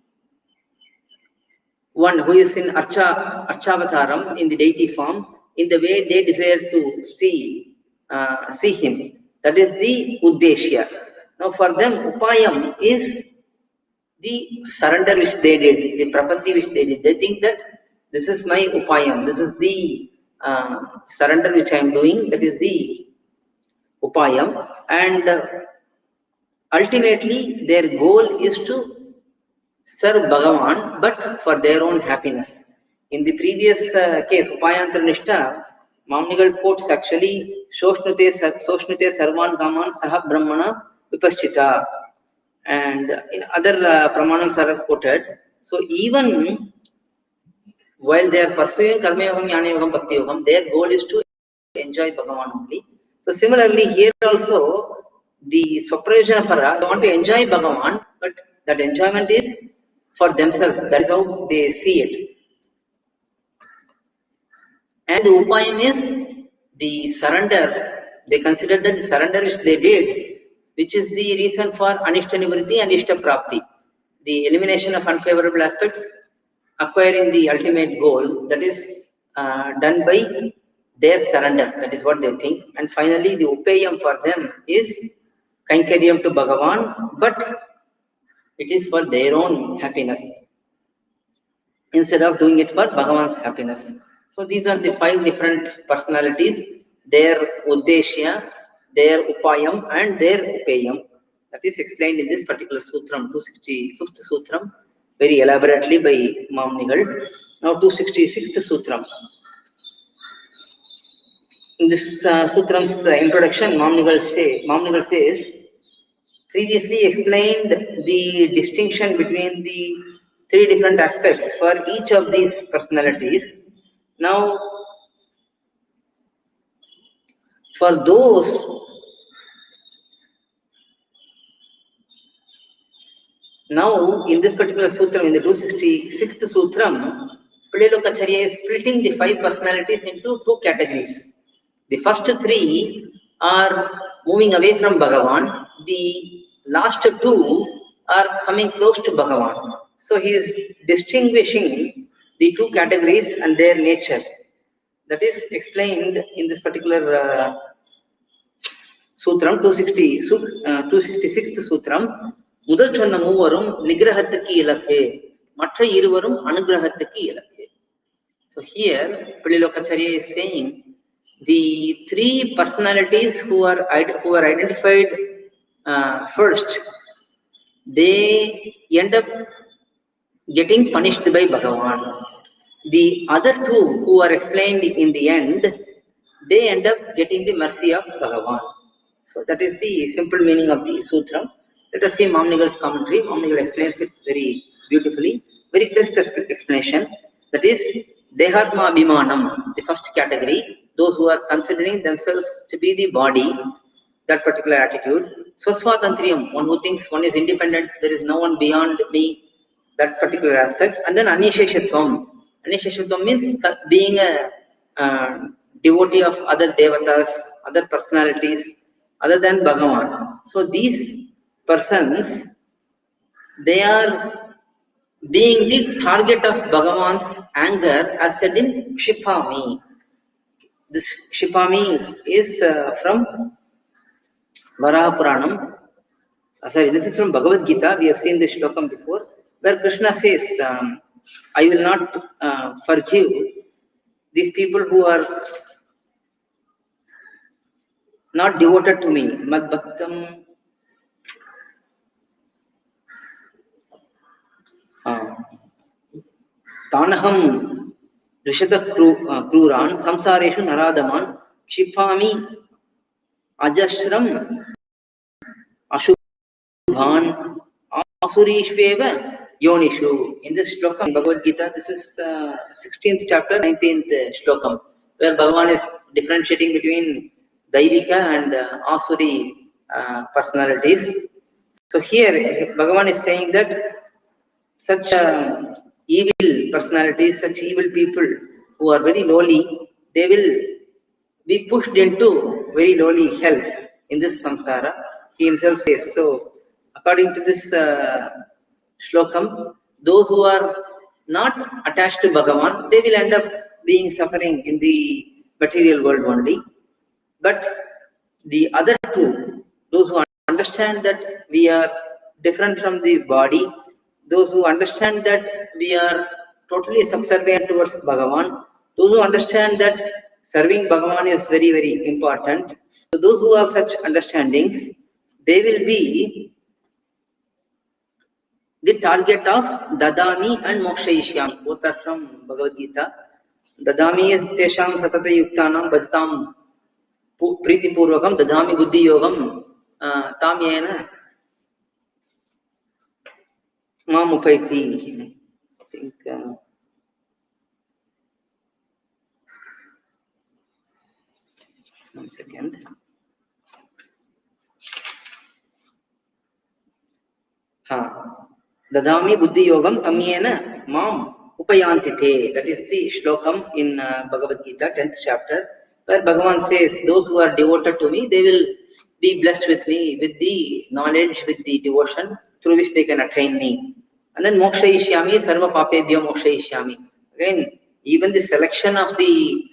one who is in archavataram in the deity form, in the way they desire to see him, that is the udhdhESya. Now for them, upAyam is the surrender which they did, the prapanti which they did. They think that this is my upAyam, this is the surrender which I am doing, that is the upAyam, and ultimately their goal is to serve Bhagavan, but for their own happiness. In the previous case, upAyAnthara nishta, Mamnigal quotes actually Soshnute Sarvan Kaman Saha Brahmana Vipaschita, and in other pramanams are quoted. So even while they are pursuing karmAyogam, jnanayogam, bhakti-yogam, their goal is to enjoy Bhagavan only. So similarly here also, the svaprayOjanapararum, they want to enjoy bhagavan, but that enjoyment is for themselves. That is how they see it. And the upAyam is the surrender. They consider that the surrender which they did, which is the reason for anishta nivritti and ishta prapti, the elimination of unfavorable aspects, acquiring the ultimate goal, that is done by their surrender. That is what they think. And finally, the upAyam for them is kainkariam to bhagavan, but it is for their own happiness instead of doing it for bhagavan's happiness. So these are the 5 different personalities, their udhdhESya, their upAyam and their upAyam. That is explained in this particular sutram, 265th sutram, very elaborately by Mamnigal. Now 266th sutram. In this sutram's introduction, Mamnigal says, previously explained the distinction between the 3 different aspects for each of these personalities. Now, for those now in this particular sutram, in the 266th sutram, Pillai is splitting the 5 personalities into 2 categories. The first 3 are moving away from Bhagavan. The last 2 are coming close to Bhagavan. So he is distinguishing the 2 categories and their nature. That is explained in this particular sutram 266th sutram. முதல் சொன்ன மூவரும் நிகிரகத்துக்கு இலக்கு, மற்ற இருவரும் அனுகிரகத்துக்கு இலக்கு. So here Pillai is saying the 3 personalities who are identified first, they end up getting punished by Bhagavan. The other 2 who are explained in the end, they end up getting the mercy of Bhagavan. So that is the simple meaning of the sutram. Let us see Mamnigal's commentary. Mamnigal explains it very beautifully, very crisp explanation. That is dhEhAthmAbhimAnigaLum, the first category, those who are considering themselves to be the body, that particular attitude. Svathanthrarum, one who thinks one is independent, there is no one beyond me, that particular aspect. And then anyaSEshabhUtharum. anyaSEshabhUtharum means being a devotee of other dhEvathAs, other personalities, other than bhagavan. So these persons, they are being the target of Bhagavan's anger, as said in Kshipami. This Kshipami is from Varaha Puranam. This is from Bhagavad Gita. We have seen this shlokam before, where Krishna says, I will not forgive these people who are not devoted to me. Mad Bhaktam Tanaham Rishata Kruran Samsareshu Naradaman Kshipami Ajashram Ashubhan Asurishveva Yonishu. In this shlokam in Bhagavad Gita, this is 16th chapter, 19th shlokam, where Bhagavan is differentiating between Daivika and Asuri personalities. So here Bhagavan is saying that such evil personalities, such evil people who are very lowly, they will be pushed into very lowly hells in this samsara. He himself says. So, according to this shlokam, those who are not attached to Bhagavan, they will end up being suffering in the material world only. But the other 2, those who understand that we are different from the body, those who understand that we are totally subservient towards Bhagavan, those who understand that serving Bhagavan is very, very important. So those who have such understandings, they will be the target of Dadami and Mokshayishyami. Both are from Bhagavad Gita. Dadami is Tesham Satata Yuktanam Bhajatam Priti Purvakam Dadami Buddhi Yogam Tam Yena Mam Upaiti. I think 1 second. Dadami buddhi yogam tamyena mam upayantite. That is the shlokam in Bhagavad Gita, 10th chapter, where Bhagavan says, those who are devoted to me, they will be blessed with me, with the knowledge, with the devotion, through which they can attain me. And then mokshayishyami, sarva papebhyo mokshayishyami. Again, even the selection of the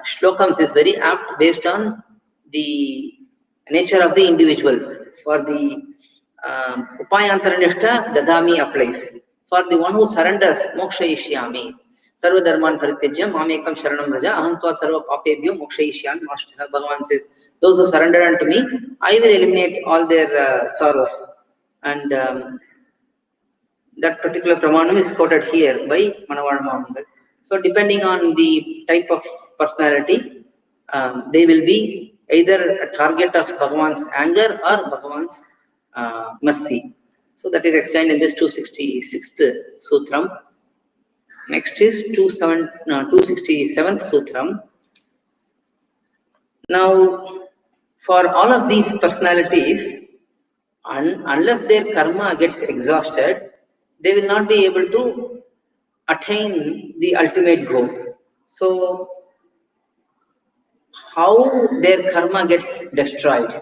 shlokams is very apt based on the nature of the individual. For the upAyAnthara nishta, dadami applies. For the one who surrenders, mokshayishyami, sarva dharman parityajya, mamekam sharanam raja, ahantva sarva papebhyo mokshayishyami. Bhagavan says, those who surrender unto me, I will eliminate all their sorrows. And that particular pramanam is quoted here by Manavada. So depending on the type of personality, they will be either a target of Bhagavan's anger or Bhagavan's mercy. So that is explained in this 266th sutram. Next is 267th sutram. Now, for all of these personalities, unless their karma gets exhausted, they will not be able to attain the ultimate goal. So, how their karma gets destroyed,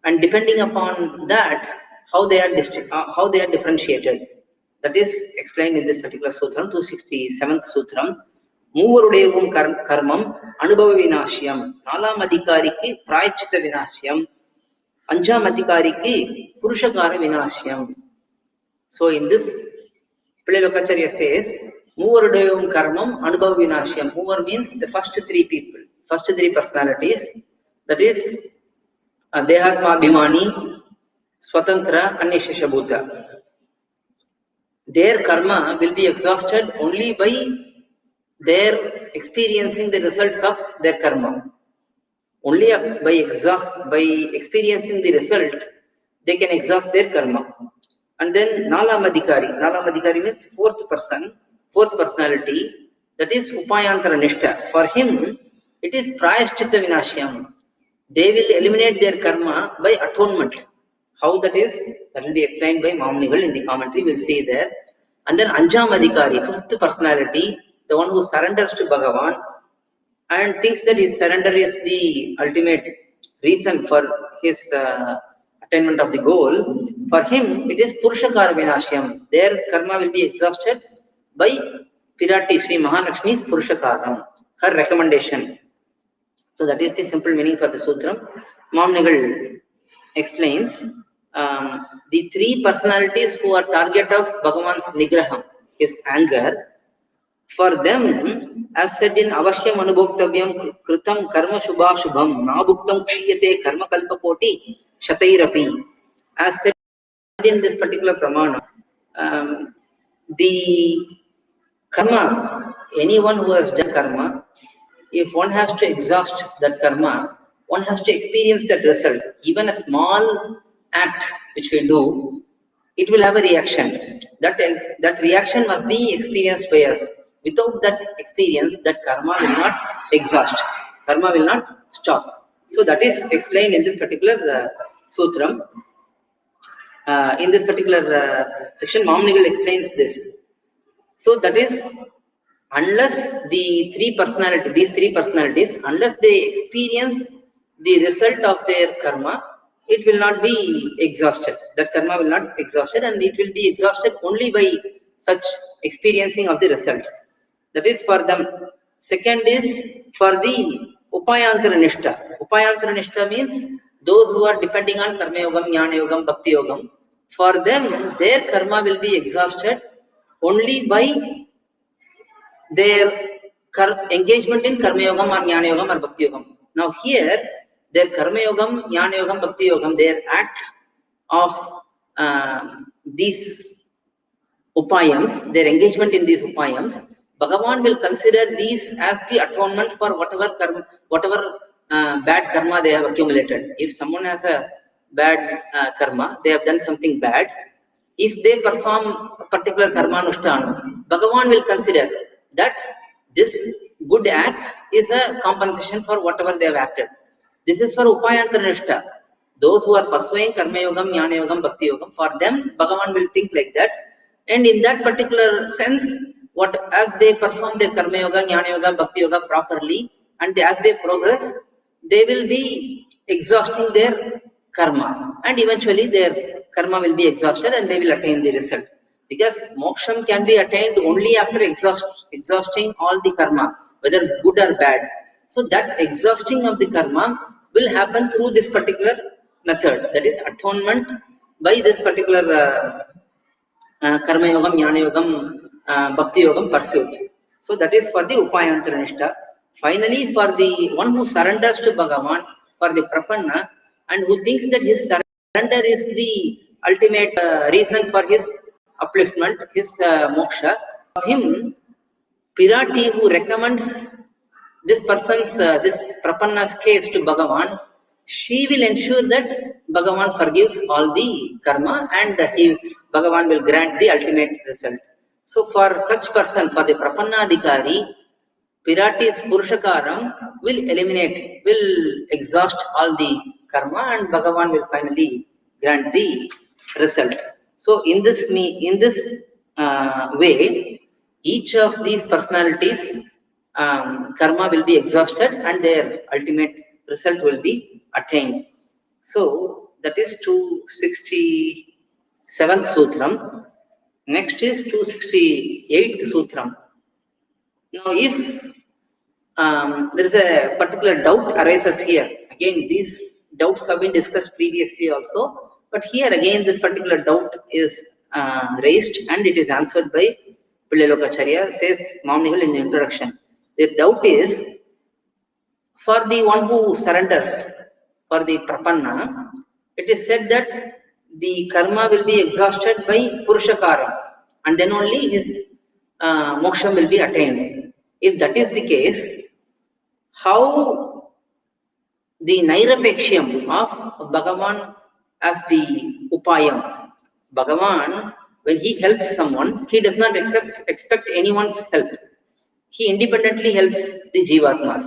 and depending upon that, how they are differentiated. That is explained in this particular sutram, 267th sutram. Moovarudevum karmam anubhava vinashyam, nalamadikariki prayachita vinashyam, anjamadhikariki purushakara vinashyam. So in this, Pilai says, Moovarudevum karmam anubhava vinashyam. Moovar means the first three people, first three personalities. That is dhEhAthmAbhimani, svathanthrara, anyaSEshabhUtharum. Their karma will be exhausted only by their experiencing the results of their karma. Only by experiencing the result, they can exhaust their karma. And then Nalamadhikari means fourth personality, that is upAyAnthara nishta. For him, it is prayaschita vinashyam. They will eliminate their karma by atonement. How that is, that will be explained by Mamanigal in the commentary, we will see there. And then Anjamadhikari, fifth personality, the one who surrenders to Bhagavan and thinks that his surrender is the ultimate reason for his attainment of the goal. For him, it is Purushakara Vinashyam. Their karma will be exhausted by Pirati Sri Mahalakshmi's Purushakaram, her recommendation. So that is the simple meaning for the sutram. Mamanigal explains the three personalities who are target of Bhagavan's nigraham, his anger. For them, as said in Avashyam Anubhoktavyam Kritam Karma Shubha Shubham Nabhuktam Kshiyate Karma Kalpakoti Shatairapi. As said in this particular pramana, the karma, anyone who has done karma, if one has to exhaust that karma, one has to experience that result. Even a small act which we do, it will have a reaction. That reaction must be experienced by us. Without that experience, that karma will not exhaust. Karma will not stop. So that is explained in this particular sutram. In this particular section, Mamanigal explains this. So that is, unless these three personalities, unless they experience the result of their karma, it will not be exhausted. That karma will not be exhausted, and it will be exhausted only by such experiencing of the results. That is for them. Second is for the upAyAnthara nishta. upAyAnthara nishta means those who are depending on karmAyogam, jnanayogam, bhakti-yogam. For them, their karma will be exhausted only by their engagement in karmAyogam or jnanayogam or bhakti-yogam. Now here, their karmAyogam, jnanayogam, bhakti-yogam, their act of these upAyams, their engagement in these upAyams, Bhagavan will consider these as the atonement for whatever bad karma they have accumulated. If someone has a bad karma, they have done something bad. If they perform a particular karmAnushtAnam, Bhagavan will consider that this good act is a compensation for whatever they have acted. This is for upAyAnthara nishta. Those who are pursuing karma yogam, jnana yogam, bhakti yogam, for them bhagavan will think like that, and in that particular sense, what as they perform their karma yoga, jnana yoga, bhakti yoga properly, and as they progress, they will be exhausting their karma, and eventually their karma will be exhausted and they will attain the result. Because moksham can be attained only after exhausting all the karma, whether good or bad. So that exhausting of the karma will happen through this particular method, that is atonement by this particular karma yogam, jnana yogam, bhakti yogam pursuit. So that is for the upAyAnthara nishtha. Finally, for the one who surrenders to Bhagavan, for the prapanna, and who thinks that his surrender is the ultimate reason for his upliftment, his moksha, of him, Pirati who recommends this person's, this prapanna's case to Bhagavan, she will ensure that Bhagavan forgives all the karma and Bhagavan will grant the ultimate result. So for such person, for the prapannadhikari, Pirati's purushakaram will eliminate, will exhaust all the karma and Bhagavan will finally grant the result. So in this way, each of these personalities karma will be exhausted and their ultimate result will be attained. So that is 267th sutram. Next is 268th sutram. Now if there is a particular doubt arises here, again these doubts have been discussed previously also, but here again this particular doubt is raised and it is answered by Pillalokacharya, says Mamnigal in the introduction. The doubt is, for the one who surrenders, for the prapanna, it is said that the karma will be exhausted by purushakaram and then only his moksha will be attained. If that is the case, how the nairapeksham of Bhagavan as the upayam? Bhagavan, when he helps someone, he does not expect anyone's help. He independently helps the jivatmas.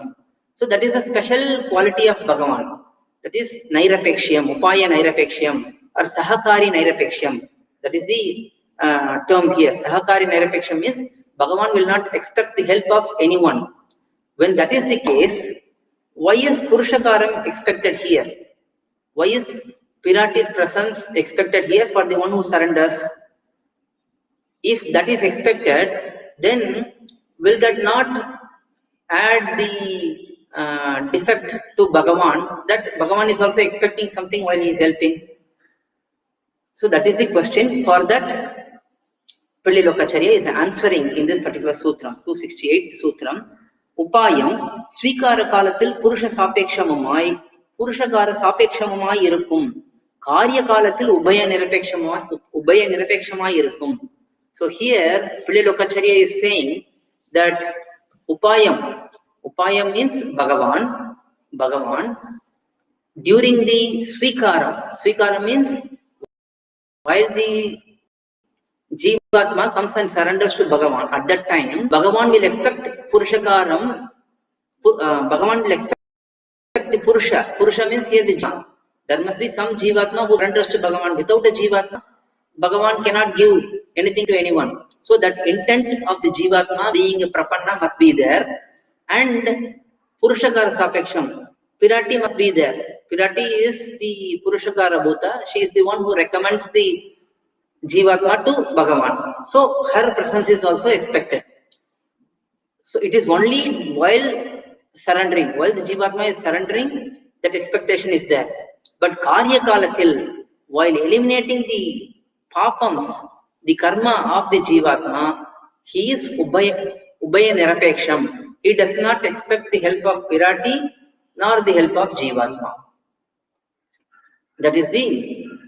So that is a special quality of Bhagavan. That is nairapeksham, upaya nairapeksham or sahakari nairapeksham. That is the term here. Sahakari nairapeksham means Bhagavan will not expect the help of anyone. When that is the case, why is purushakaram expected here? Why is Pirati's presence expected here for the one who surrenders? If that is expected, then will that not add the defect to Bhagavan, that Bhagavan is also expecting something while he is helping? So that is the question. For that, Pillalokacharya is answering in this particular sutram, 268th sutram. upAyam ஸ்வீகார காலத்தில் புருஷ சாபேட்சமாய் புருஷகார சாபேட்சமாய் இருக்கும், காரிய காலத்தில் உபய நிரபேட்சமாய் இருக்கும். So here Pillalokacharya is saying that upayam means Bhagavan during the swikara means while the Jivatma comes and surrenders to Bhagavan, at that time Bhagavan will expect purushakaram. Bhagavan will expect the Purusha means here the Jivatma. There must be some Jivatma who surrenders to Bhagavan. Without a Jivatma, Bhagavan cannot give anything to anyone. So that intent of the Jivatma being a prapanna must be there, and Purushakara sapeksham, Pirati must be there. Pirati is the Purushakara bhuta. She is the one who recommends the Jivatma to Bhagavan. So her presence is also expected. So it is only while surrendering, while the Jivatma is surrendering, that expectation is there. But Karya Kalatil, while eliminating the papams, the karma of the Jivatma, he is Ubaya Nirapeksham. He does not expect the help of Pirati nor the help of Jivatma. That is the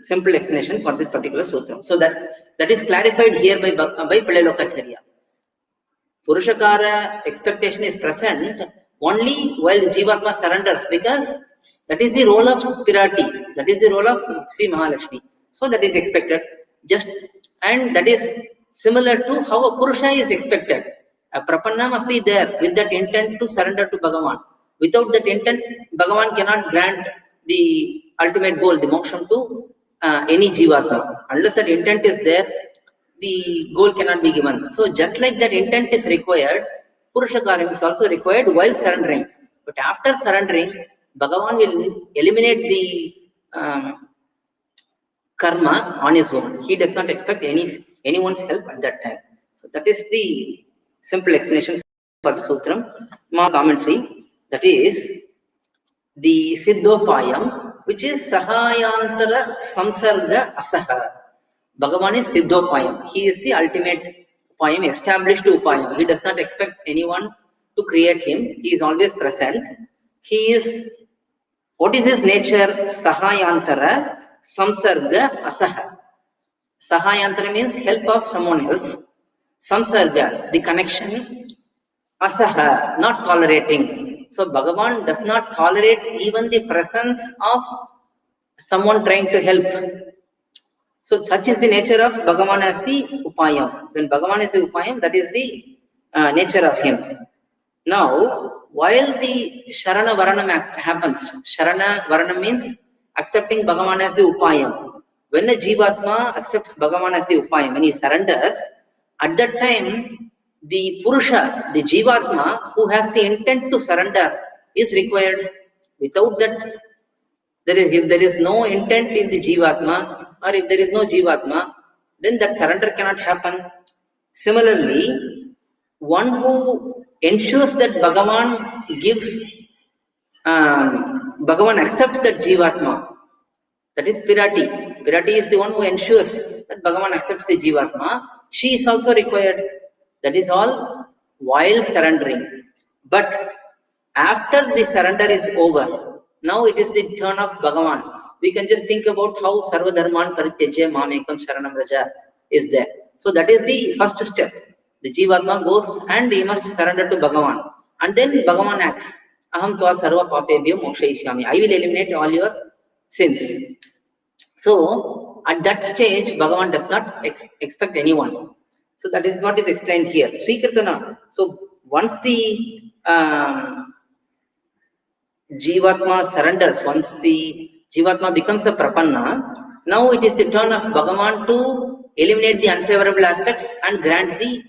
simple explanation for this particular sutram. So that is clarified here by Pillalokacharya. Purushakara expectation is present only while the Jivatma surrenders, because that is the role of Pirati, that is the role of Sri Mahalakshmi. So that is expected. And that is similar to how a Purusha is expected. A prapanna must be there with that intent to surrender to Bhagavan. Without that intent, Bhagavan cannot grant the ultimate goal, the moksham to any jivatma. Unless that intent is there, the goal cannot be given. So just like that intent is required, Purushakarma is also required while surrendering. But after surrendering, Bhagavan will eliminate the karma on his own. He does not expect anyone's help at that time. So that is the simple explanation for the sutram. More commentary, that is the siddhopayam, which is sahayantara samsarga asaha. Bhagavan is siddhopayam. He is the ultimate upayam, established upayam. He does not expect anyone to create him. He is always present. He is, what is his nature? Sahayantara samsarga asaha. Sahayantara means help of someone else. Samsarga, the connection. Asaha, not tolerating. So Bhagavan does not tolerate even the presence of someone trying to help. So such is the nature of Bhagavan as the upayam. When Bhagavan is the upayam, that is the nature of him. Now, while the Sharana Varanam happens, Sharana Varanam means accepting Bhagavan as the upayam. When a Jivatma accepts Bhagavan as the upayam, when he surrenders, at that time, the Purusha, the Jivatma, who has the intent to surrender, is required. Without that, if there is no intent in the Jivatma, or if there is no Jivatma, then that surrender cannot happen. Similarly, one who ensures that Bhagavan gives, Bhagavan accepts that Jivatma, that is Pirati. Pirati is the one who ensures that Bhagavan accepts the Jivatma. She is also required. That is all while surrendering. But after the surrender is over, now it is the turn of Bhagavan. We can just think about how Sarva Dharman Parityajya Mamekam Sharanam Raja is there. So that is the first step. The Jivatma goes and he must surrender to Bhagavan. And then Bhagavan acts. Aham tva sarva papebhyo mokshayishyami. I will eliminate all your sins. So at that stage, Bhagavan does not expect anyone. So that is what is explained here. Svikirtana. So once the Jivatma surrenders, once the Jivatma becomes a prapanna, now it is the turn of Bhagavan to eliminate the unfavorable aspects and grant the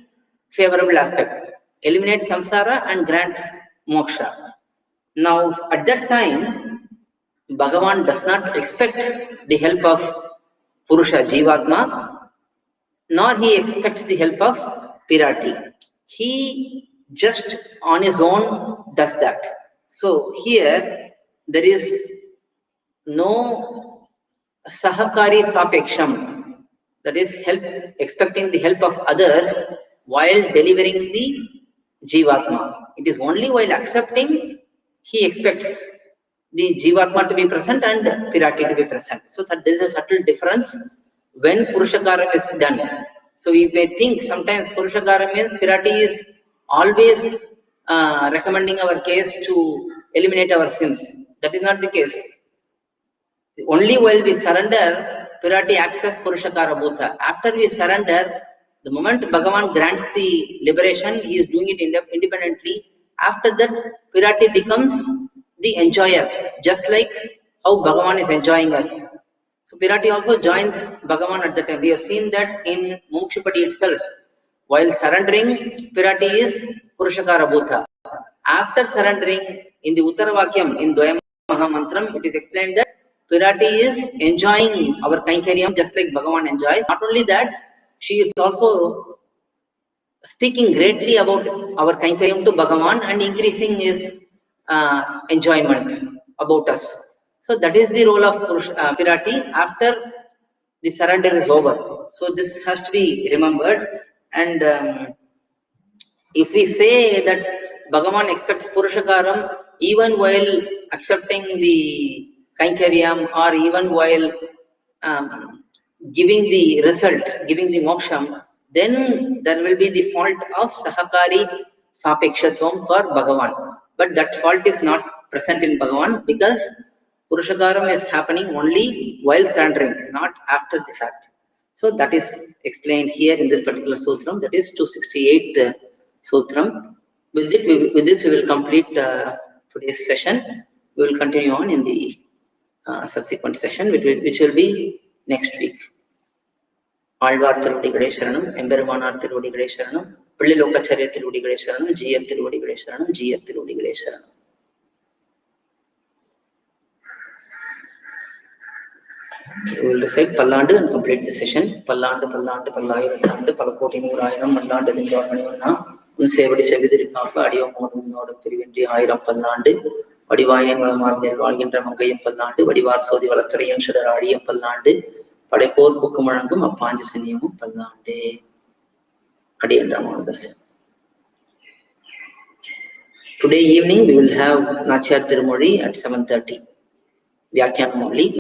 favorable aspect. Eliminate samsara and grant moksha. Now at that time, Bhagavan does not expect the help of Purusha, Jivatma, nor he expects the help of Pirati. He just on his own does that. So here there is no sahakari sapeksham, that is help, expecting the help of others while delivering the Jivatma. It is only while accepting he expects the Jivatma to be present and Pirati to be present. So that there is a subtle difference when Purushakaram is done. So we may think sometimes Purushakaram means Pirati is always recommending our case to eliminate our sins. That is not the case. Only while we surrender, Pirati acts as Purushakara Bhuta. After we surrender, the moment Bhagavan grants the liberation, he is doing it independently. After that, Pirati becomes the enjoyer, just like how Bhagavan is enjoying us. So Pirati also joins Bhagavan at the time. We have seen that in Mokshapadi itself. While surrendering, Pirati is Purushakara Bhuta. After surrendering, in the Uttaravakyam, in Dvaya Mahamantram, it is explained that Pirati is enjoying our Kainkaryam just like Bhagavan enjoys. Not only that, she is also speaking greatly about our Kainkaryam to Bhagavan and increasing his enjoyment about us. So that is the role of Pirati after the surrender is over. So this has to be remembered. And if we say that Bhagavan expects Purushakaram even while accepting the Kainkaryam or even while giving the result, giving the moksham, then there will be the fault of Sahakari Sapekshatvam for Bhagavan. But that fault is not present in Bhagavan because Purushakaram is happening only while surrendering, not after the fact. So that is explained here in this particular sutram, that is 268th sutram. With this we will complete today's session. We will continue on in the subsequent session, which will be next week. Alvar திருவடிகளே சரணம், எம்பெருமானார் திருவடிகளே சரணம், பிள்ளைலோக்காச்சாரிய திருவடிகளே சரணம், ஜீயர் திருவடிகளே சரணம், ஜீயர் திருவடிகளே சரணம். We will recite பல்லாண்டு and complete the session. பல்லாண்டு பல்லாண்டு பல்லாயிரத்தாண்டு பல கோடி நூறாயிரம் மல்லாண்டு நின்றோர் மணிவண்ணா உன் சேவடி செவிதிருக்காப்பு அடியோமோடு பிரிவின்றி ஆயிரம் பல்லாண்டு வடிவாயினின் வளமார்ந்தேல் வாழ்கின்ற மங்கையும் பல்லாண்டு வடிவார் சோதி வளத்துறையும் சுடர் ஆழியும் பல்லாண்டு படைப்போர் புக்கு முழங்கும் அப்பாஞ்சு சனியமும் பல்லாண்டு. அடியன் ராமானுதாஸ். Today evening we will have Nachyar Tirumozhi at 7:30. Vyakyanam only.